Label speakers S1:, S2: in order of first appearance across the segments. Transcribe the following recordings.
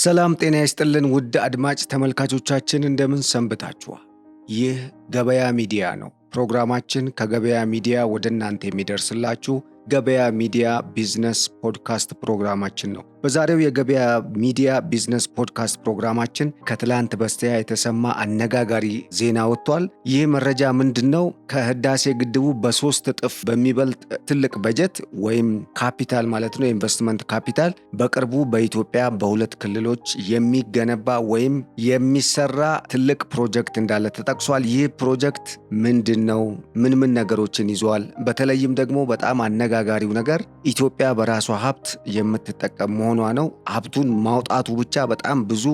S1: ሰላም ጤና ይስጥልን ውድ አድማጭ ተመልካቾቻችን እንደምን ሰንብታችኋል? ይህ ገበያ ሚዲያ ነው። ፕሮግራማችን ከገበያ ሚዲያ ወደ እናንተ የሚደርስላችሁ ገበያ ሚዲያ ቢዝነስ ፖድካስት ፕሮግራማችን ነው። በዛሬው የገበያ ሚዲያ ቢዝነስ ፖድካስት ፕሮግራማችን ከትላንት በስቲያ የተሰማ አነጋጋሪ ዜና ወጥቷል። ይህ መረጃ ምንድነው? ከህዳሴ ግድቡ በ3 እጥፍ በሚበልጥ ትልቅ በጀት ወይም ካፒታል ማለት ነው፣ ኢንቨስትመንት ካፒታል በቅርቡ በኢትዮጵያ በሁለት ክልሎች የሚገነባ ወይም የሚሰራ ትልቅ ፕሮጀክት እንዳለ ተጠቅሷል። ይህ ፕሮጀክት ምንድነው? ምን ነገሮችን ይዟል? በተለይም ደግሞ በጣም አነጋጋሪው ነገር ኢትዮጵያ በራሷ ሀብት የምትጠቀም መሆኗ ነው። ሀብቱን ማውጣቱ ብቻ በጣም ብዙ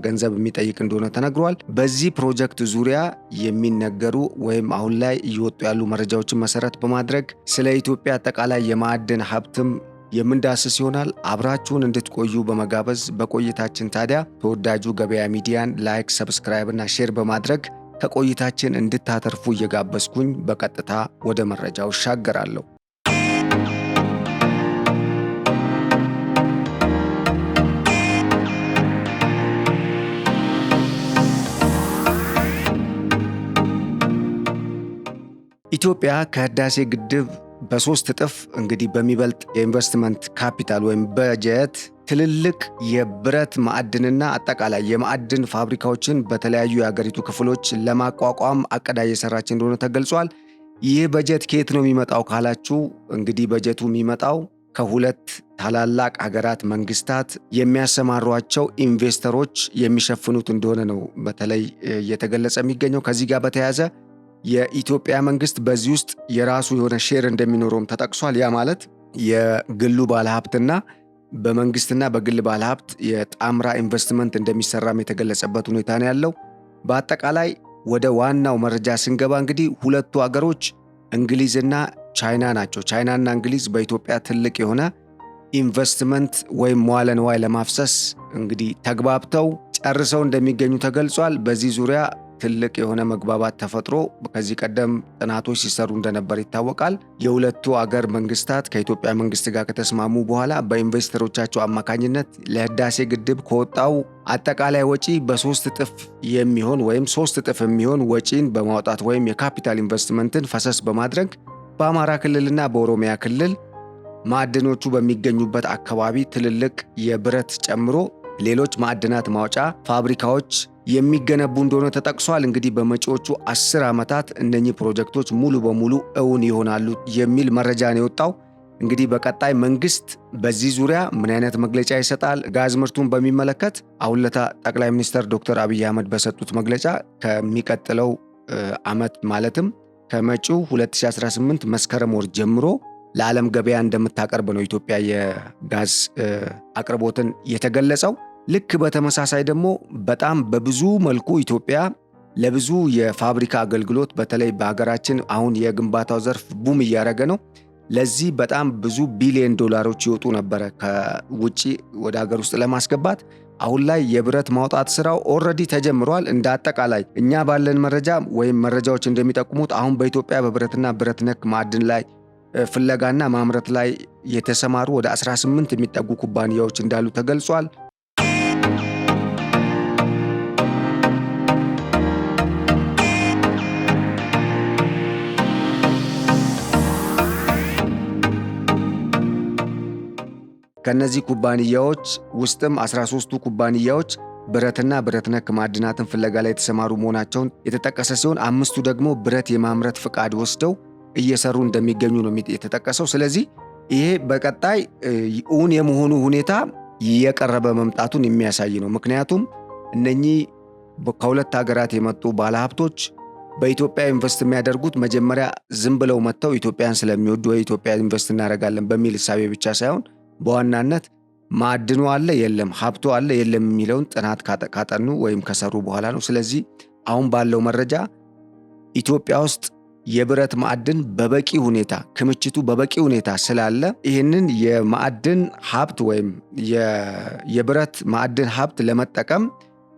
S1: ገንዘብ የሚጠይቅ እንደሆነ ተነግሯል። በዚህ ፕሮጀክት ዙሪያ የሚነገሩ ወይም አሁን ላይ እየወጡ ያሉ መረጃዎችን መሰረት በማድረግ ስለ ኢትዮጵያ አጠቃላይ የማዕድን ሀብትም የምንዳስስ ይሆናል። አብራችሁን እንድትቆዩ በመጋበዝ በቆይታችን ታዲያ ተወዳጁ ገበያ ሚዲያን ላይክ፣ ሰብስክራይብ እና ሼር በማድረግ ከቆይታችን እንድታተርፉ እየጋበዝኩኝ በቀጥታ ወደ መረጃው እሻገራለሁ። ኢትዮጵያ ከህዳሴ ግድብ በ3 እጥፍ እንግዲህ በሚበልጥ የኢንቨስትመንት ካፒታል ወይም በጀት ትልልቅ የብረት ማዕድንና አጠቃላይ የማዕድን ፋብሪካዎችን በተለያዩ የሀገሪቱ ክፍሎች ለማቋቋም አቅዳ እየሰራች እንደሆነ ተገልጿል። ይህ በጀት ከየት ነው የሚመጣው ካላችሁ እንግዲህ በጀቱ የሚመጣው ከሁለት ታላላቅ ሀገራት መንግስታት የሚያሰማሯቸው ኢንቨስተሮች የሚሸፍኑት እንደሆነ ነው በተለይ እየተገለጸ የሚገኘው። ከዚህ ጋር በተያያዘ የኢትዮጵያ መንግስት በዚህ ውስጥ የራሱ የሆነ ሼር እንደሚኖረውም ተጠቅሷል። ያ ማለት የግሉ ባለሀብትና በመንግስትና በግል ባለሀብት የጣምራ ኢንቨስትመንት እንደሚሰራም የተገለጸበት ሁኔታ ነው ያለው። በአጠቃላይ ወደ ዋናው መረጃ ስንገባ እንግዲህ ሁለቱ ሀገሮች እንግሊዝና ቻይና ናቸው። ቻይናና እንግሊዝ በኢትዮጵያ ትልቅ የሆነ ኢንቨስትመንት ወይም መዋለ ንዋይ ለማፍሰስ እንግዲህ ተግባብተው ጨርሰው እንደሚገኙ ተገልጿል። በዚህ ዙሪያ ትልቅ የሆነ መግባባት ተፈጥሮ ከዚህ ቀደም ጥናቶች ሲሰሩ እንደነበር ይታወቃል። የሁለቱ አገር መንግስታት ከኢትዮጵያ መንግስት ጋር ከተስማሙ በኋላ በኢንቨስተሮቻቸው አማካኝነት ለህዳሴ ግድብ ከወጣው አጠቃላይ ወጪ በ3 እጥፍ የሚሆን ወይም 3 እጥፍ የሚሆን ወጪን በማውጣት ወይም የካፒታል ኢንቨስትመንትን ፈሰስ በማድረግ በአማራ ክልልና በኦሮሚያ ክልል ማዕድኖቹ በሚገኙበት አካባቢ ትልልቅ የብረት ጨምሮ ሌሎች ማዕድናት ማውጫ ፋብሪካዎች የሚገነቡ እንደሆነ ተጠቅሷል። እንግዲህ በመጪዎቹ 10 ዓመታት እነኚህ ፕሮጀክቶች ሙሉ በሙሉ እውን ይሆናሉ የሚል መረጃ ነው የወጣው። እንግዲህ በቀጣይ መንግስት በዚህ ዙሪያ ምን አይነት መግለጫ ይሰጣል? ጋዝ ምርቱን በሚመለከት አሁን ለታ ጠቅላይ ሚኒስትር ዶክተር አብይ አህመድ በሰጡት መግለጫ ከሚቀጥለው ዓመት ማለትም ከመጪው 2018 መስከረም ወር ጀምሮ ለዓለም ገበያ እንደምታቀርብ ነው ኢትዮጵያ የጋዝ አቅርቦትን የተገለጸው። ልክ በተመሳሳይ ደግሞ በጣም በብዙ መልኩ ኢትዮጵያ ለብዙ የፋብሪካ አገልግሎት በተለይ በሀገራችን አሁን የግንባታው ዘርፍ ቡም እያደረገ ነው። ለዚህ በጣም ብዙ ቢሊዮን ዶላሮች ይወጡ ነበረ ከውጪ ወደ ሀገር ውስጥ ለማስገባት። አሁን ላይ የብረት ማውጣት ስራው ኦልሬዲ ተጀምሯል። እንደ አጠቃላይ እኛ ባለን መረጃ ወይም መረጃዎች እንደሚጠቁሙት አሁን በኢትዮጵያ በብረትና ብረት ነክ ማዕድን ላይ ፍለጋና ማምረት ላይ የተሰማሩ ወደ 18 የሚጠጉ ኩባንያዎች እንዳሉ ተገልጿል። ከነዚህ ኩባንያዎች ውስጥም 13ቱ ኩባንያዎች ብረትና ብረት ነክ ማዕድናትን ፍለጋ ላይ የተሰማሩ መሆናቸውን የተጠቀሰ ሲሆን 5ቱ ደግሞ ብረት የማምረት ፍቃድ ወስደው እየሰሩ እንደሚገኙ ነው የተጠቀሰው። ስለዚህ ይሄ በቀጣይ እውን የመሆኑ ሁኔታ እየቀረበ መምጣቱን የሚያሳይ ነው። ምክንያቱም እነኚህ ከሁለት ሀገራት የመጡ ባለሀብቶች በኢትዮጵያ ኢንቨስት የሚያደርጉት መጀመሪያ ዝም ብለው መጥተው ኢትዮጵያን ስለሚወዱ ወይ ኢትዮጵያ ኢንቨስት እናደርጋለን በሚል እሳቤ ብቻ ሳይሆን በዋናነት ማዕድኑ አለ የለም፣ ሀብቱ አለ የለም የሚለውን ጥናት ካጠኑ ወይም ከሰሩ በኋላ ነው። ስለዚህ አሁን ባለው መረጃ ኢትዮጵያ ውስጥ የብረት ማዕድን በበቂ ሁኔታ ክምችቱ በበቂ ሁኔታ ስላለ ይህንን የማዕድን ሀብት ወይም የብረት ማዕድን ሀብት ለመጠቀም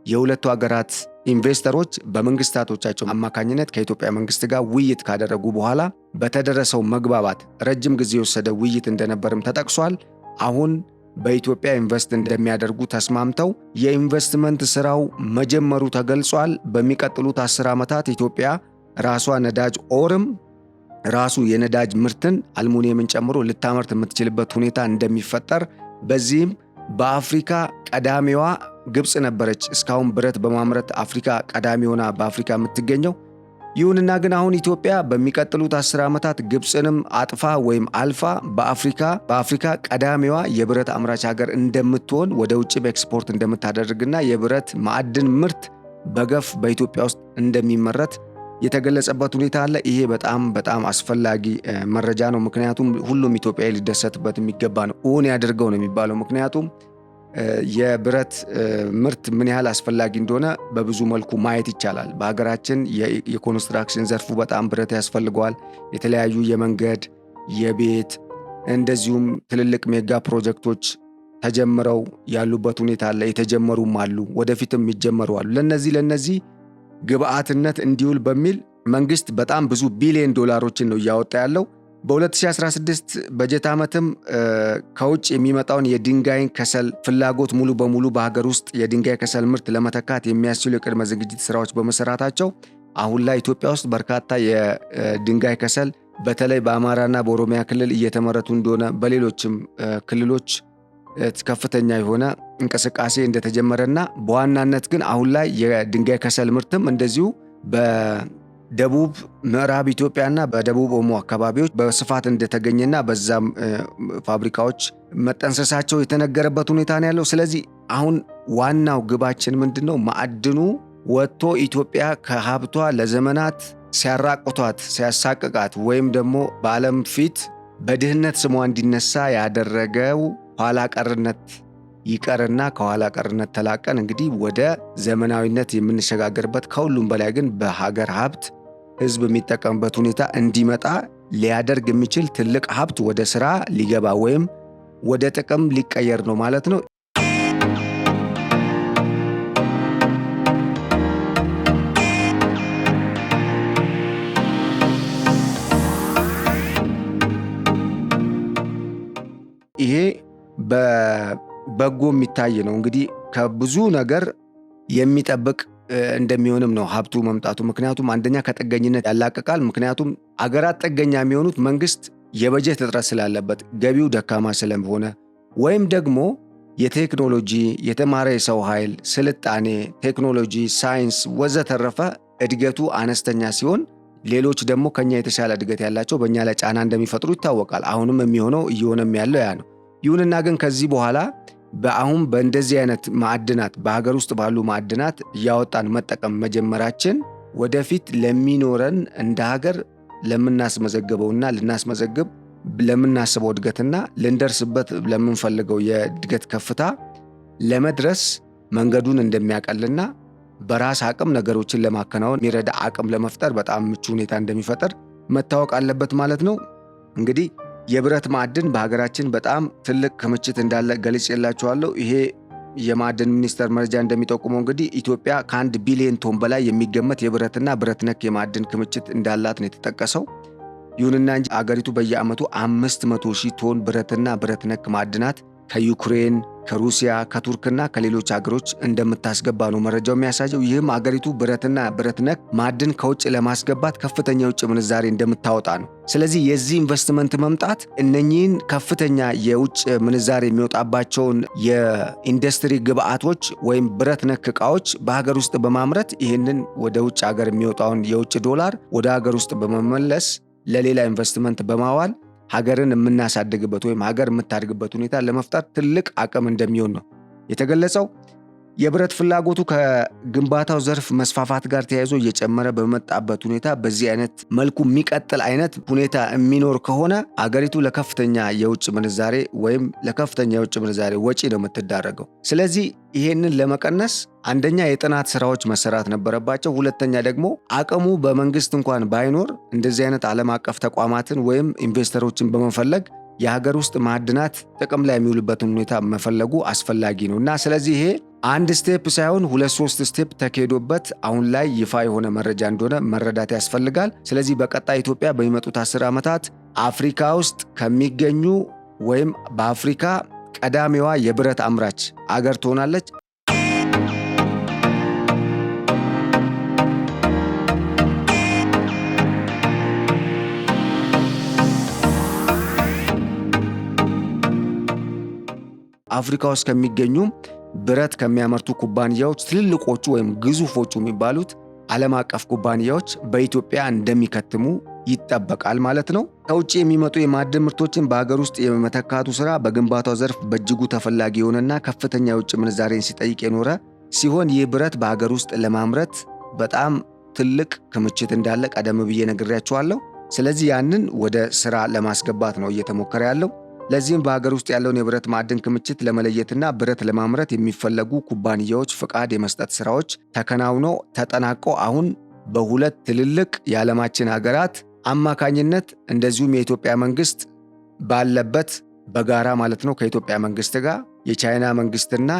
S1: የሁለቱ ሀገራት ኢንቨስተሮች በመንግስታቶቻቸው አማካኝነት ከኢትዮጵያ መንግስት ጋር ውይይት ካደረጉ በኋላ በተደረሰው መግባባት ረጅም ጊዜ የወሰደ ውይይት እንደነበርም ተጠቅሷል። አሁን በኢትዮጵያ ኢንቨስት እንደሚያደርጉ ተስማምተው የኢንቨስትመንት ስራው መጀመሩ ተገልጿል። በሚቀጥሉት 10 ዓመታት ኢትዮጵያ ራሷ ነዳጅ ኦርም ራሱ የነዳጅ ምርትን አልሙኒየምን ጨምሮ ልታመርት የምትችልበት ሁኔታ እንደሚፈጠር፣ በዚህም በአፍሪካ ቀዳሚዋ ግብፅ ነበረች እስካሁን ብረት በማምረት አፍሪካ ቀዳሚ ሆና በአፍሪካ የምትገኘው። ይሁንና ግን አሁን ኢትዮጵያ በሚቀጥሉት 10 ዓመታት ግብፅንም አጥፋ ወይም አልፋ በአፍሪካ ቀዳሚዋ የብረት አምራች ሀገር እንደምትሆን ወደ ውጭ በኤክስፖርት እንደምታደርግና የብረት ማዕድን ምርት በገፍ በኢትዮጵያ ውስጥ እንደሚመረት የተገለጸበት ሁኔታ አለ። ይሄ በጣም አስፈላጊ መረጃ ነው። ምክንያቱም ሁሉም ኢትዮጵያዊ ሊደሰትበት የሚገባ ነው። እውን ያደርገው ነው የሚባለው። ምክንያቱም የብረት ምርት ምን ያህል አስፈላጊ እንደሆነ በብዙ መልኩ ማየት ይቻላል። በሀገራችን የኮንስትራክሽን ዘርፉ በጣም ብረት ያስፈልገዋል። የተለያዩ የመንገድ፣ የቤት እንደዚሁም ትልልቅ ሜጋ ፕሮጀክቶች ተጀምረው ያሉበት ሁኔታ አለ። የተጀመሩም አሉ፣ ወደፊትም ይጀመሩ አሉ። ለነዚህ ግብአትነት እንዲውል በሚል መንግስት በጣም ብዙ ቢሊዮን ዶላሮችን ነው እያወጣ ያለው። በ2016 በጀት ዓመትም ከውጭ የሚመጣውን የድንጋይ ከሰል ፍላጎት ሙሉ በሙሉ በሀገር ውስጥ የድንጋይ ከሰል ምርት ለመተካት የሚያስችሉ የቅድመ ዝግጅት ስራዎች በመሰራታቸው አሁን ላይ ኢትዮጵያ ውስጥ በርካታ የድንጋይ ከሰል በተለይ በአማራና በኦሮሚያ ክልል እየተመረቱ እንደሆነ፣ በሌሎችም ክልሎች ከፍተኛ የሆነ እንቅስቃሴ እንደተጀመረና በዋናነት ግን አሁን ላይ የድንጋይ ከሰል ምርትም እንደዚሁ በደቡብ ምዕራብ ኢትዮጵያና በደቡብ ኦሞ አካባቢዎች በስፋት እንደተገኘና በዛም ፋብሪካዎች መጠንሰሳቸው የተነገረበት ሁኔታ ነው ያለው። ስለዚህ አሁን ዋናው ግባችን ምንድነው? ማዕድኑ ወጥቶ ኢትዮጵያ ከሀብቷ ለዘመናት ሲያራቁቷት ሲያሳቅቃት ወይም ደግሞ በዓለም ፊት በድህነት ስሟ እንዲነሳ ያደረገው ኋላ ቀርነት ይቀርና ከኋላ ቀርነት ተላቀን እንግዲህ ወደ ዘመናዊነት የምንሸጋገርበት፣ ከሁሉም በላይ ግን በሀገር ሀብት ህዝብ የሚጠቀምበት ሁኔታ እንዲመጣ ሊያደርግ የሚችል ትልቅ ሀብት ወደ ስራ ሊገባ ወይም ወደ ጥቅም ሊቀየር ነው ማለት ነው። ይሄ በበጎ የሚታይ ነው። እንግዲህ ከብዙ ነገር የሚጠብቅ እንደሚሆንም ነው ሀብቱ መምጣቱ። ምክንያቱም አንደኛ ከጥገኝነት ያላቅቃል። ምክንያቱም አገራት ጥገኛ የሚሆኑት መንግስት የበጀት እጥረት ስላለበት፣ ገቢው ደካማ ስለሆነ፣ ወይም ደግሞ የቴክኖሎጂ የተማረ የሰው ኃይል፣ ስልጣኔ፣ ቴክኖሎጂ፣ ሳይንስ ወዘተረፈ እድገቱ አነስተኛ ሲሆን፣ ሌሎች ደግሞ ከኛ የተሻለ እድገት ያላቸው በእኛ ላይ ጫና እንደሚፈጥሩ ይታወቃል። አሁንም የሚሆነው እየሆነም ያለው ያ ነው። ይሁንና ግን ከዚህ በኋላ በአሁን በእንደዚህ አይነት ማዕድናት በሀገር ውስጥ ባሉ ማዕድናት እያወጣን መጠቀም መጀመራችን ወደፊት ለሚኖረን እንደ ሀገር ለምናስመዘግበውና ልናስመዘግብ ለምናስበው እድገትና ልንደርስበት ለምንፈልገው የእድገት ከፍታ ለመድረስ መንገዱን እንደሚያቀልና በራስ አቅም ነገሮችን ለማከናወን የሚረዳ አቅም ለመፍጠር በጣም ምቹ ሁኔታ እንደሚፈጠር መታወቅ አለበት ማለት ነው። እንግዲህ የብረት ማዕድን በሀገራችን በጣም ትልቅ ክምችት እንዳለ ገልጬላችኋለሁ። ይሄ የማዕድን ሚኒስቴር መረጃ እንደሚጠቁመው እንግዲህ ኢትዮጵያ ከ1 ቢሊዮን ቶን በላይ የሚገመት የብረትና ብረት ነክ የማዕድን ክምችት እንዳላት ነው የተጠቀሰው። ይሁንና እንጂ አገሪቱ በየዓመቱ 500,000 ቶን ብረትና ብረት ነክ ማዕድናት ከዩክሬን፣ ከሩሲያ፣ ከቱርክና ከሌሎች ሀገሮች እንደምታስገባ ነው መረጃው የሚያሳየው። ይህም አገሪቱ ብረትና ብረት ነክ ማዕድን ከውጭ ለማስገባት ከፍተኛ የውጭ ምንዛሬ እንደምታወጣ ነው። ስለዚህ የዚህ ኢንቨስትመንት መምጣት እነኚህን ከፍተኛ የውጭ ምንዛሬ የሚወጣባቸውን የኢንዱስትሪ ግብአቶች ወይም ብረት ነክ ዕቃዎች በሀገር ውስጥ በማምረት ይህንን ወደ ውጭ ሀገር የሚወጣውን የውጭ ዶላር ወደ ሀገር ውስጥ በመመለስ ለሌላ ኢንቨስትመንት በማዋል ሀገርን የምናሳድግበት ወይም ሀገር የምታድግበት ሁኔታ ለመፍጠር ትልቅ አቅም እንደሚሆን ነው የተገለጸው። የብረት ፍላጎቱ ከግንባታው ዘርፍ መስፋፋት ጋር ተያይዞ እየጨመረ በመጣበት ሁኔታ በዚህ አይነት መልኩ የሚቀጥል አይነት ሁኔታ የሚኖር ከሆነ አገሪቱ ለከፍተኛ የውጭ ምንዛሬ ወይም ለከፍተኛ የውጭ ምንዛሬ ወጪ ነው የምትዳረገው። ስለዚህ ይሄንን ለመቀነስ አንደኛ የጥናት ስራዎች መሰራት ነበረባቸው። ሁለተኛ ደግሞ አቅሙ በመንግስት እንኳን ባይኖር እንደዚህ አይነት ዓለም አቀፍ ተቋማትን ወይም ኢንቨስተሮችን በመፈለግ የሀገር ውስጥ ማዕድናት ጥቅም ላይ የሚውልበትን ሁኔታ መፈለጉ አስፈላጊ ነው እና ስለዚህ ይሄ አንድ ስቴፕ ሳይሆን 2-3 ስቴፕ ተካሂዶበት አሁን ላይ ይፋ የሆነ መረጃ እንደሆነ መረዳት ያስፈልጋል። ስለዚህ በቀጣይ ኢትዮጵያ በሚመጡት 10 ዓመታት አፍሪካ ውስጥ ከሚገኙ ወይም በአፍሪካ ቀዳሚዋ የብረት አምራች አገር ትሆናለች። አፍሪካ ውስጥ ከሚገኙ ብረት ከሚያመርቱ ኩባንያዎች ትልልቆቹ ወይም ግዙፎቹ የሚባሉት ዓለም አቀፍ ኩባንያዎች በኢትዮጵያ እንደሚከትሙ ይጠበቃል ማለት ነው። ከውጭ የሚመጡ የማዕድን ምርቶችን በሀገር ውስጥ የመተካቱ ስራ በግንባታው ዘርፍ በእጅጉ ተፈላጊ የሆነና ከፍተኛ የውጭ ምንዛሬን ሲጠይቅ የኖረ ሲሆን ይህ ብረት በሀገር ውስጥ ለማምረት በጣም ትልቅ ክምችት እንዳለ ቀደም ብዬ ነግሬያችኋለሁ። ስለዚህ ያንን ወደ ስራ ለማስገባት ነው እየተሞከረ ያለው። ለዚህም በሀገር ውስጥ ያለውን የብረት ማዕድን ክምችት ለመለየትና ብረት ለማምረት የሚፈለጉ ኩባንያዎች ፍቃድ የመስጠት ስራዎች ተከናውነው ተጠናቀው አሁን በሁለት ትልልቅ የዓለማችን ሀገራት አማካኝነት እንደዚሁም የኢትዮጵያ መንግስት ባለበት በጋራ ማለት ነው ከኢትዮጵያ መንግስት ጋር የቻይና መንግስትና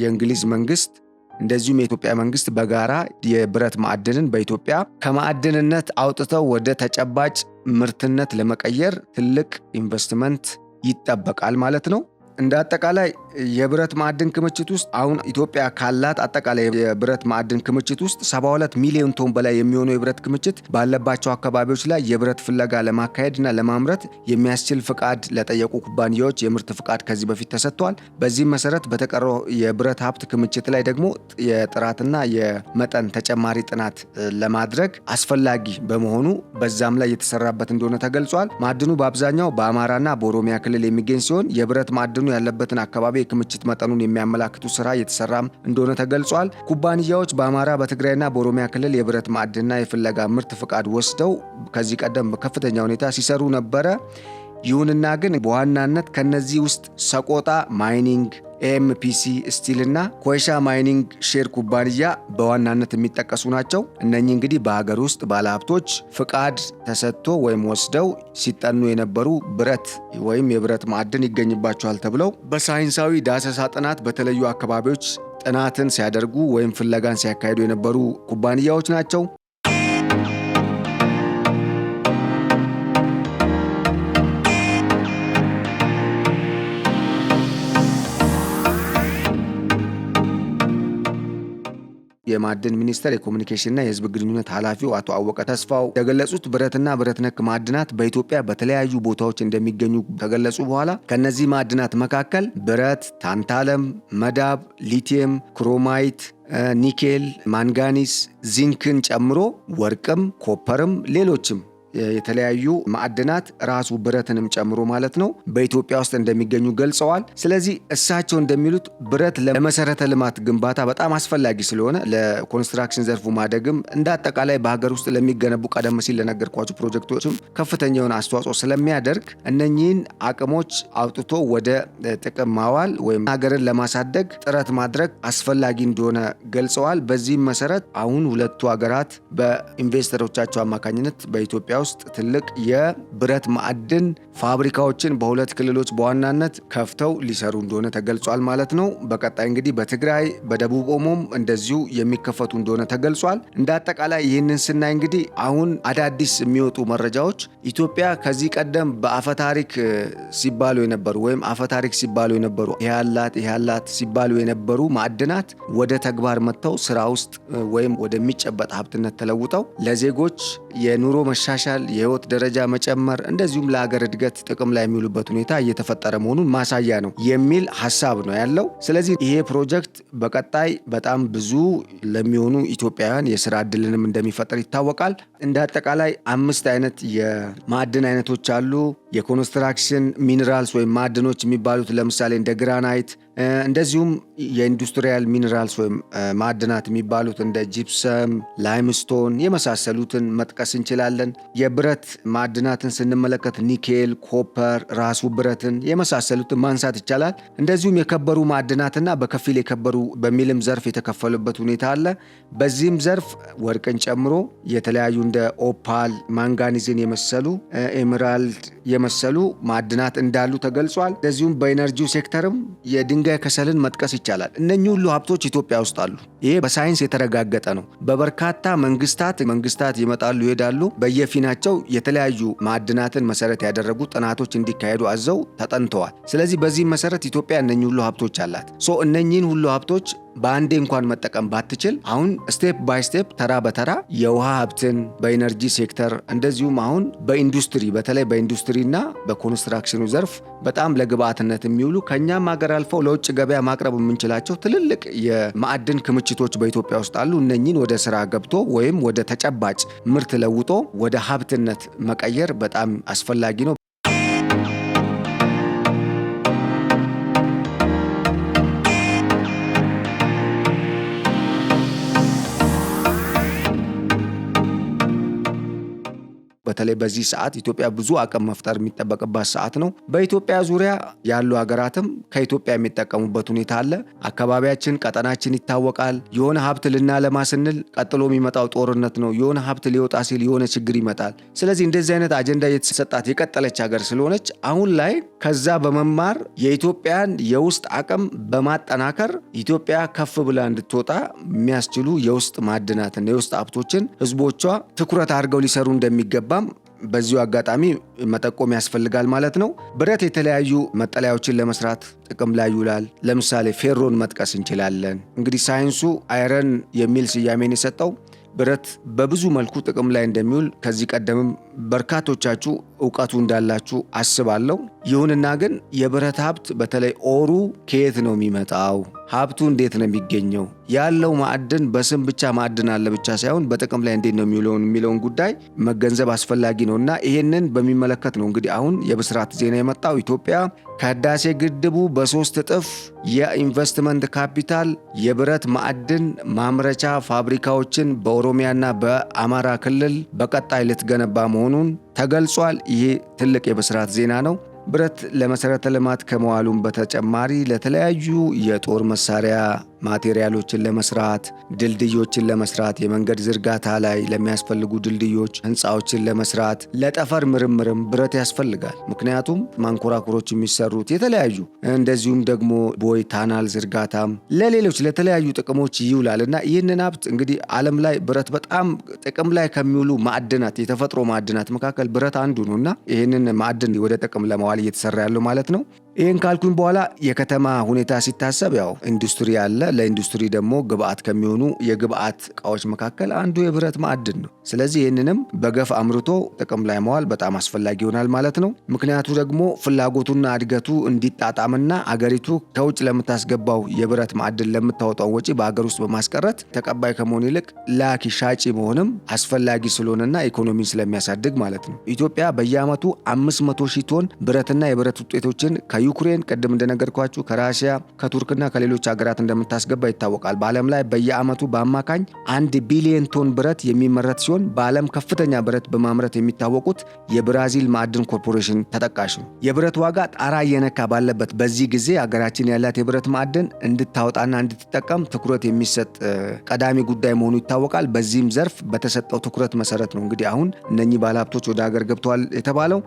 S1: የእንግሊዝ መንግስት እንደዚሁም የኢትዮጵያ መንግስት በጋራ የብረት ማዕድንን በኢትዮጵያ ከማዕድንነት አውጥተው ወደ ተጨባጭ ምርትነት ለመቀየር ትልቅ ኢንቨስትመንት ይጠበቃል ማለት ነው። እንደ አጠቃላይ የብረት ማዕድን ክምችት ውስጥ አሁን ኢትዮጵያ ካላት አጠቃላይ የብረት ማዕድን ክምችት ውስጥ 72 ሚሊዮን ቶን በላይ የሚሆነው የብረት ክምችት ባለባቸው አካባቢዎች ላይ የብረት ፍለጋ ለማካሄድና ለማምረት የሚያስችል ፍቃድ ለጠየቁ ኩባንያዎች የምርት ፍቃድ ከዚህ በፊት ተሰጥቷል። በዚህም መሰረት በተቀረው የብረት ሀብት ክምችት ላይ ደግሞ የጥራትና የመጠን ተጨማሪ ጥናት ለማድረግ አስፈላጊ በመሆኑ በዛም ላይ የተሰራበት እንደሆነ ተገልጿል። ማዕድኑ በአብዛኛው በአማራና በኦሮሚያ ክልል የሚገኝ ሲሆን የብረት ማዕድኑ ያለበትን አካባቢ የክምችት መጠኑን የሚያመላክቱ ስራ እየተሰራም እንደሆነ ተገልጿል። ኩባንያዎች በአማራ በትግራይና በኦሮሚያ ክልል የብረት ማዕድንና የፍለጋ ምርት ፍቃድ ወስደው ከዚህ ቀደም በከፍተኛ ሁኔታ ሲሰሩ ነበረ። ይሁንና ግን በዋናነት ከነዚህ ውስጥ ሰቆጣ ማይኒንግ፣ ኤምፒሲ ስቲል እና ኮይሻ ማይኒንግ ሼር ኩባንያ በዋናነት የሚጠቀሱ ናቸው። እነኚህ እንግዲህ በሀገር ውስጥ ባለሀብቶች ፍቃድ ተሰጥቶ ወይም ወስደው ሲጠኑ የነበሩ ብረት ወይም የብረት ማዕድን ይገኝባቸዋል ተብለው በሳይንሳዊ ዳሰሳ ጥናት በተለዩ አካባቢዎች ጥናትን ሲያደርጉ ወይም ፍለጋን ሲያካሂዱ የነበሩ ኩባንያዎች ናቸው። የማዕድን ሚኒስቴር የኮሙኒኬሽንና የህዝብ ግንኙነት ኃላፊው አቶ አወቀ ተስፋው የገለጹት ብረትና ብረት ነክ ማዕድናት በኢትዮጵያ በተለያዩ ቦታዎች እንደሚገኙ ከገለጹ በኋላ ከነዚህ ማዕድናት መካከል ብረት፣ ታንታለም፣ መዳብ፣ ሊቲየም፣ ክሮማይት፣ ኒኬል፣ ማንጋኒስ፣ ዚንክን ጨምሮ ወርቅም፣ ኮፐርም ሌሎችም የተለያዩ ማዕድናት ራሱ ብረትንም ጨምሮ ማለት ነው በኢትዮጵያ ውስጥ እንደሚገኙ ገልጸዋል። ስለዚህ እሳቸው እንደሚሉት ብረት ለመሰረተ ልማት ግንባታ በጣም አስፈላጊ ስለሆነ ለኮንስትራክሽን ዘርፉ ማደግም እንደ አጠቃላይ በሀገር ውስጥ ለሚገነቡ ቀደም ሲል ለነገርኳቸው ፕሮጀክቶችም ከፍተኛውን አስተዋጽኦ ስለሚያደርግ እነኚህን አቅሞች አውጥቶ ወደ ጥቅም ማዋል ወይም ሀገርን ለማሳደግ ጥረት ማድረግ አስፈላጊ እንደሆነ ገልጸዋል። በዚህም መሰረት አሁን ሁለቱ ሀገራት በኢንቨስተሮቻቸው አማካኝነት በኢትዮጵያ ውስጥ ትልቅ የብረት ማዕድን ፋብሪካዎችን በሁለት ክልሎች በዋናነት ከፍተው ሊሰሩ እንደሆነ ተገልጿል ማለት ነው። በቀጣይ እንግዲህ በትግራይ በደቡብ ኦሞም እንደዚሁ የሚከፈቱ እንደሆነ ተገልጿል። እንደ አጠቃላይ ይህንን ስናይ እንግዲህ አሁን አዳዲስ የሚወጡ መረጃዎች ኢትዮጵያ ከዚህ ቀደም በአፈታሪክ ሲባሉ የነበሩ ወይም አፈታሪክ ሲባሉ የነበሩ ያላት ሲባሉ የነበሩ ማዕድናት ወደ ተግባር መጥተው ስራ ውስጥ ወይም ወደሚጨበጥ ሀብትነት ተለውጠው ለዜጎች የኑሮ መሻሻል የህይወት ደረጃ መጨመር እንደዚሁም ለሀገር እድገት ጥቅም ላይ የሚውሉበት ሁኔታ እየተፈጠረ መሆኑን ማሳያ ነው የሚል ሀሳብ ነው ያለው። ስለዚህ ይሄ ፕሮጀክት በቀጣይ በጣም ብዙ ለሚሆኑ ኢትዮጵያውያን የስራ እድልንም እንደሚፈጥር ይታወቃል። እንደ አጠቃላይ 5 አይነት የማዕድን አይነቶች አሉ። የኮንስትራክሽን ሚነራልስ ወይም ማዕድኖች የሚባሉት ለምሳሌ እንደ ግራናይት፣ እንደዚሁም የኢንዱስትሪያል ሚነራልስ ወይም ማዕድናት የሚባሉት እንደ ጂፕሰም፣ ላይምስቶን የመሳሰሉትን መጥቀስ እንችላለን። የብረት ማዕድናትን ስንመለከት ኒኬል፣ ኮፐር፣ ራሱ ብረትን የመሳሰሉትን ማንሳት ይቻላል። እንደዚሁም የከበሩ ማዕድናትና በከፊል የከበሩ በሚልም ዘርፍ የተከፈሉበት ሁኔታ አለ። በዚህም ዘርፍ ወርቅን ጨምሮ የተለያዩ እንደ ኦፓል፣ ማንጋኒዝን የመሰሉ ኤሜራልድ የመሰሉ ማዕድናት እንዳሉ ተገልጿል። እንደዚሁም በኢነርጂው ሴክተርም የድንጋይ የድንጋይ ከሰልን መጥቀስ ይቻላል። እነኚህ ሁሉ ሀብቶች ኢትዮጵያ ውስጥ አሉ። ይሄ በሳይንስ የተረጋገጠ ነው። በበርካታ መንግስታት ይመጣሉ ይሄዳሉ። በየፊናቸው የተለያዩ ማዕድናትን መሰረት ያደረጉ ጥናቶች እንዲካሄዱ አዘው ተጠንተዋል። ስለዚህ በዚህ መሰረት ኢትዮጵያ እነኚህ ሁሉ ሀብቶች አላት። እነኚህን ሁሉ ሀብቶች በአንዴ እንኳን መጠቀም ባትችል አሁን ስቴፕ ባይ ስቴፕ ተራ በተራ የውሃ ሀብትን በኢነርጂ ሴክተር እንደዚሁም አሁን በኢንዱስትሪ በተለይ በኢንዱስትሪና በኮንስትራክሽኑ ዘርፍ በጣም ለግብአትነት የሚውሉ ከኛም ሀገር አልፈው ለውጭ ገበያ ማቅረብ የምንችላቸው ትልልቅ የማዕድን ክምችቶች በኢትዮጵያ ውስጥ አሉ። እነኚህን ወደ ስራ ገብቶ ወይም ወደ ተጨባጭ ምርት ለውጦ ወደ ሀብትነት መቀየር በጣም አስፈላጊ ነው። በተለይ በዚህ ሰዓት ኢትዮጵያ ብዙ አቅም መፍጠር የሚጠበቅባት ሰዓት ነው። በኢትዮጵያ ዙሪያ ያሉ ሀገራትም ከኢትዮጵያ የሚጠቀሙበት ሁኔታ አለ። አካባቢያችን፣ ቀጠናችን ይታወቃል። የሆነ ሀብት ልናለማ ስንል ቀጥሎ የሚመጣው ጦርነት ነው። የሆነ ሀብት ሊወጣ ሲል የሆነ ችግር ይመጣል። ስለዚህ እንደዚህ አይነት አጀንዳ የተሰጣት የቀጠለች ሀገር ስለሆነች አሁን ላይ ከዛ በመማር የኢትዮጵያን የውስጥ አቅም በማጠናከር ኢትዮጵያ ከፍ ብላ እንድትወጣ የሚያስችሉ የውስጥ ማዕድናትና የውስጥ ሀብቶችን ህዝቦቿ ትኩረት አድርገው ሊሰሩ እንደሚገባም በዚሁ አጋጣሚ መጠቆም ያስፈልጋል ማለት ነው። ብረት የተለያዩ መጠለያዎችን ለመስራት ጥቅም ላይ ይውላል። ለምሳሌ ፌሮን መጥቀስ እንችላለን። እንግዲህ ሳይንሱ አይረን የሚል ስያሜን የሰጠው ብረት በብዙ መልኩ ጥቅም ላይ እንደሚውል ከዚህ ቀደምም በርካቶቻችሁ እውቀቱ እንዳላችሁ አስባለሁ። ይሁንና ግን የብረት ሀብት በተለይ ኦሩ ከየት ነው የሚመጣው? ሀብቱ እንዴት ነው የሚገኘው? ያለው ማዕድን በስም ብቻ ማዕድን አለ ብቻ ሳይሆን በጥቅም ላይ እንዴት ነው የሚለውን ጉዳይ መገንዘብ አስፈላጊ ነውና ይሄንን በሚመለከት ነው እንግዲህ አሁን የብስራት ዜና የመጣው። ኢትዮጵያ ከህዳሴ ግድቡ በ3 እጥፍ የኢንቨስትመንት ካፒታል የብረት ማዕድን ማምረቻ ፋብሪካዎችን በኦሮሚያና በአማራ ክልል በቀጣይ ልትገነባ መሆኑን ተገልጿል። ይሄ ትልቅ የብስራት ዜና ነው። ብረት ለመሰረተ ልማት ከመዋሉም በተጨማሪ ለተለያዩ የጦር መሳሪያ ማቴሪያሎችን ለመስራት፣ ድልድዮችን ለመስራት፣ የመንገድ ዝርጋታ ላይ ለሚያስፈልጉ ድልድዮች፣ ህንፃዎችን ለመስራት፣ ለጠፈር ምርምርም ብረት ያስፈልጋል። ምክንያቱም ማንኮራኩሮች የሚሰሩት የተለያዩ እንደዚሁም ደግሞ ቦይ ታናል ዝርጋታም ለሌሎች ለተለያዩ ጥቅሞች ይውላል እና ይህንን ሀብት እንግዲህ ዓለም ላይ ብረት በጣም ጥቅም ላይ ከሚውሉ ማዕድናት የተፈጥሮ ማዕድናት መካከል ብረት አንዱ ነው እና ይህንን ማዕድን ወደ ጥቅም ለማዋል እየተሰራ ያለው ማለት ነው። ይህን ካልኩኝ በኋላ የከተማ ሁኔታ ሲታሰብ ያው ኢንዱስትሪ አለ። ለኢንዱስትሪ ደግሞ ግብአት ከሚሆኑ የግብአት እቃዎች መካከል አንዱ የብረት ማዕድን ነው። ስለዚህ ይህንንም በገፍ አምርቶ ጥቅም ላይ መዋል በጣም አስፈላጊ ይሆናል ማለት ነው። ምክንያቱ ደግሞ ፍላጎቱና እድገቱ እንዲጣጣምና አገሪቱ ከውጭ ለምታስገባው የብረት ማዕድን ለምታወጣው ወጪ በአገር ውስጥ በማስቀረት ተቀባይ ከመሆን ይልቅ ላኪ ሻጪ መሆንም አስፈላጊ ስለሆነና ኢኮኖሚን ስለሚያሳድግ ማለት ነው። ኢትዮጵያ በየዓመቱ 500,000 ቶን ብረትና የብረት ውጤቶችን ከዩክሬን ቅድም እንደነገርኳችሁ ከራሽያ ከቱርክና ከሌሎች ሀገራት እንደምታስገባ ይታወቃል። በዓለም ላይ በየዓመቱ በአማካኝ 1 ቢሊዮን ቶን ብረት የሚመረት ሲሆን በዓለም ከፍተኛ ብረት በማምረት የሚታወቁት የብራዚል ማዕድን ኮርፖሬሽን ተጠቃሽ ነው። የብረት ዋጋ ጣራ እየነካ ባለበት በዚህ ጊዜ ሀገራችን ያላት የብረት ማዕድን እንድታወጣና እንድትጠቀም ትኩረት የሚሰጥ ቀዳሚ ጉዳይ መሆኑ ይታወቃል። በዚህም ዘርፍ በተሰጠው ትኩረት መሰረት ነው እንግዲህ አሁን እነኚህ ባለሀብቶች ወደ ሀገር ገብተዋል የተባለው።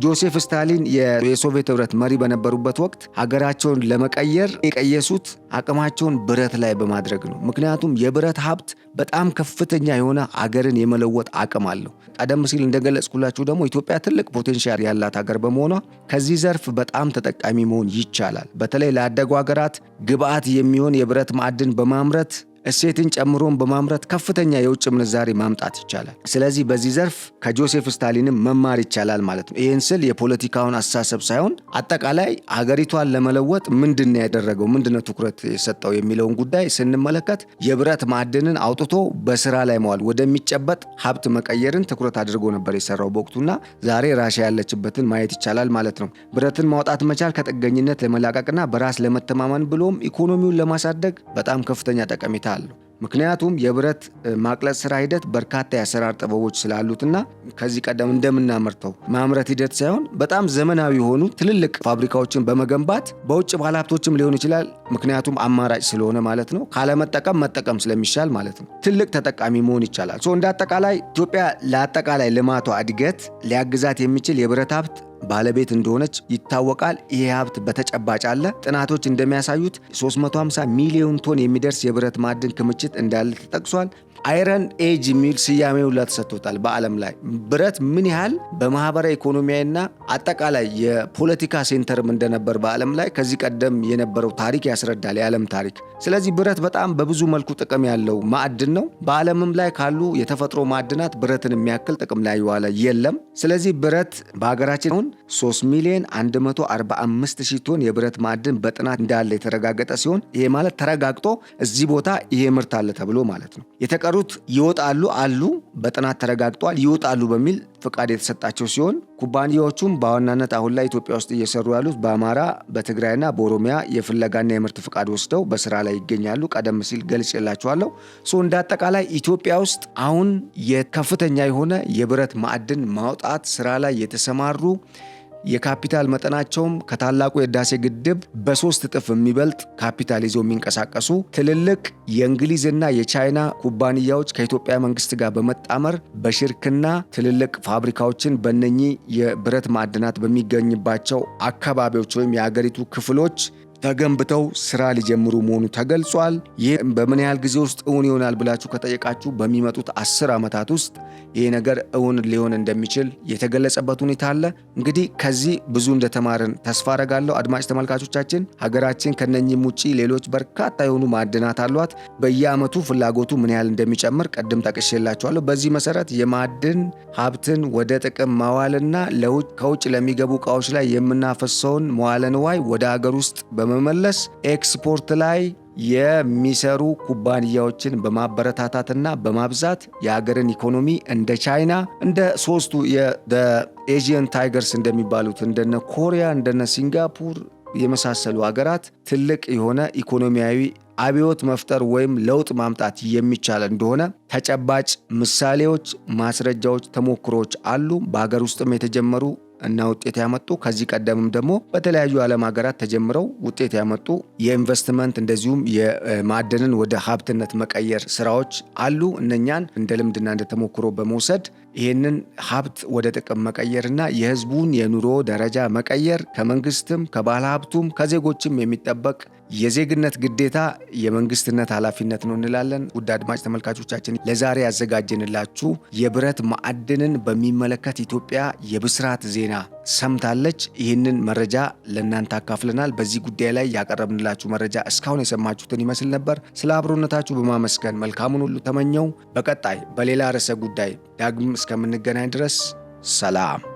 S1: ጆሴፍ ስታሊን የሶቪየት ህብረት መሪ በነበሩበት ወቅት ሀገራቸውን ለመቀየር የቀየሱት አቅማቸውን ብረት ላይ በማድረግ ነው። ምክንያቱም የብረት ሀብት በጣም ከፍተኛ የሆነ ሀገርን የመለወጥ አቅም አለው። ቀደም ሲል እንደገለጽኩላችሁ ደግሞ ኢትዮጵያ ትልቅ ፖቴንሻል ያላት ሀገር በመሆኗ ከዚህ ዘርፍ በጣም ተጠቃሚ መሆን ይቻላል። በተለይ ላደጉ ሀገራት ግብአት የሚሆን የብረት ማዕድን በማምረት እሴትን ጨምሮን በማምረት ከፍተኛ የውጭ ምንዛሪ ማምጣት ይቻላል። ስለዚህ በዚህ ዘርፍ ከጆሴፍ ስታሊንም መማር ይቻላል ማለት ነው። ይህን ስል የፖለቲካውን አስተሳሰብ ሳይሆን አጠቃላይ ሀገሪቷን ለመለወጥ ምንድን ያደረገው ምንድነው ትኩረት የሰጠው የሚለውን ጉዳይ ስንመለከት የብረት ማዕድንን አውጥቶ በስራ ላይ መዋል ወደሚጨበጥ ሀብት መቀየርን ትኩረት አድርጎ ነበር የሰራው በወቅቱና ዛሬ ራሽያ ያለችበትን ማየት ይቻላል ማለት ነው። ብረትን ማውጣት መቻል ከጥገኝነት ለመላቀቅና በራስ ለመተማመን ብሎም ኢኮኖሚውን ለማሳደግ በጣም ከፍተኛ ጠቀሜታ አለው። ምክንያቱም የብረት ማቅለጥ ስራ ሂደት በርካታ የአሰራር ጥበቦች ስላሉትና ከዚህ ቀደም እንደምናመርተው ማምረት ሂደት ሳይሆን በጣም ዘመናዊ የሆኑ ትልልቅ ፋብሪካዎችን በመገንባት በውጭ ባለሀብቶችም ሊሆን ይችላል። ምክንያቱም አማራጭ ስለሆነ ማለት ነው። ካለመጠቀም መጠቀም ስለሚሻል ማለት ነው። ትልቅ ተጠቃሚ መሆን ይቻላል። እንደ አጠቃላይ ኢትዮጵያ ለአጠቃላይ ልማቷ እድገት ሊያግዛት የሚችል የብረት ሀብት ባለቤት እንደሆነች ይታወቃል። ይሄ ሀብት በተጨባጭ አለ። ጥናቶች እንደሚያሳዩት 350 ሚሊዮን ቶን የሚደርስ የብረት ማዕድን ክምችት እንዳለ ተጠቅሷል። አይረን ኤጅ የሚል ስያሜው ተሰጥቶታል። በዓለም ላይ ብረት ምን ያህል በማህበራዊ ኢኮኖሚያዊና አጠቃላይ የፖለቲካ ሴንተርም እንደነበር በዓለም ላይ ከዚህ ቀደም የነበረው ታሪክ ያስረዳል፣ የዓለም ታሪክ። ስለዚህ ብረት በጣም በብዙ መልኩ ጥቅም ያለው ማዕድን ነው። በዓለምም ላይ ካሉ የተፈጥሮ ማዕድናት ብረትን የሚያክል ጥቅም ላይ የዋለ የለም። ስለዚህ ብረት በሀገራችን አሁን 3,145,000 ቶን የብረት ማዕድን በጥናት እንዳለ የተረጋገጠ ሲሆን ይሄ ማለት ተረጋግጦ እዚህ ቦታ ይሄ ምርት አለ ተብሎ ማለት ነው። የተቀሩት ይወጣሉ አሉ በጥናት ተረጋግጧል ይወጣሉ በሚል ፍቃድ የተሰጣቸው ሲሆን ኩባንያዎቹም በዋናነት አሁን ላይ ኢትዮጵያ ውስጥ እየሰሩ ያሉት በአማራ፣ በትግራይና በኦሮሚያ የፍለጋና የምርት ፍቃድ ወስደው በስራ ላይ ይገኛሉ። ቀደም ሲል ገልጬላችኋለሁ። እንደ አጠቃላይ ኢትዮጵያ ውስጥ አሁን የከፍተኛ የሆነ የብረት ማዕድን ማውጣት ስራ ላይ የተሰማሩ የካፒታል መጠናቸውም ከታላቁ የህዳሴ ግድብ በ3 እጥፍ የሚበልጥ ካፒታል ይዘው የሚንቀሳቀሱ ትልልቅ የእንግሊዝና የቻይና ኩባንያዎች ከኢትዮጵያ መንግስት ጋር በመጣመር በሽርክና ትልልቅ ፋብሪካዎችን በእነኚህ የብረት ማዕድናት በሚገኝባቸው አካባቢዎች ወይም የሀገሪቱ ክፍሎች ተገንብተው ስራ ሊጀምሩ መሆኑ ተገልጿል። ይህ በምን ያህል ጊዜ ውስጥ እውን ይሆናል ብላችሁ ከጠየቃችሁ በሚመጡት 10 ዓመታት ውስጥ ይህ ነገር እውን ሊሆን እንደሚችል የተገለጸበት ሁኔታ አለ። እንግዲህ ከዚህ ብዙ እንደተማርን ተስፋ አረጋለሁ። አድማጭ ተመልካቾቻችን ሀገራችን ከነኚህም ውጪ ሌሎች በርካታ የሆኑ ማዕድናት አሏት። በየዓመቱ ፍላጎቱ ምን ያህል እንደሚጨምር ቀደም ጠቅሼላችኋለሁ። በዚህ መሰረት የማዕድን ሀብትን ወደ ጥቅም ማዋልና ከውጭ ለሚገቡ እቃዎች ላይ የምናፈሰውን መዋለ ንዋይ ወደ ሀገር ውስጥ በመመለስ ኤክስፖርት ላይ የሚሰሩ ኩባንያዎችን በማበረታታትና በማብዛት የሀገርን ኢኮኖሚ እንደ ቻይና እንደ ሶስቱ የኤዥያን ታይገርስ እንደሚባሉት እንደነ ኮሪያ እንደነ ሲንጋፑር የመሳሰሉ ሀገራት ትልቅ የሆነ ኢኮኖሚያዊ አብዮት መፍጠር ወይም ለውጥ ማምጣት የሚቻል እንደሆነ ተጨባጭ ምሳሌዎች፣ ማስረጃዎች፣ ተሞክሮች አሉ። በሀገር ውስጥም የተጀመሩ እና ውጤት ያመጡ ከዚህ ቀደምም ደግሞ በተለያዩ ዓለም ሀገራት ተጀምረው ውጤት ያመጡ የኢንቨስትመንት እንደዚሁም የማዕድንን ወደ ሀብትነት መቀየር ስራዎች አሉ። እነኛን እንደ ልምድና እንደ ተሞክሮ በመውሰድ ይህንን ሀብት ወደ ጥቅም መቀየርና የህዝቡን የኑሮ ደረጃ መቀየር ከመንግስትም ከባለ ሀብቱም ከዜጎችም የሚጠበቅ የዜግነት ግዴታ የመንግስትነት ኃላፊነት ነው እንላለን። ውድ አድማጭ ተመልካቾቻችን ለዛሬ ያዘጋጀንላችሁ የብረት ማዕድንን በሚመለከት ኢትዮጵያ የብስራት ዜና ሰምታለች። ይህንን መረጃ ለእናንተ አካፍለናል። በዚህ ጉዳይ ላይ ያቀረብንላችሁ መረጃ እስካሁን የሰማችሁትን ይመስል ነበር። ስለ አብሮነታችሁ በማመስገን መልካሙን ሁሉ ተመኘው። በቀጣይ በሌላ ርዕሰ ጉዳይ ዳግም እስከምንገናኝ ድረስ ሰላም።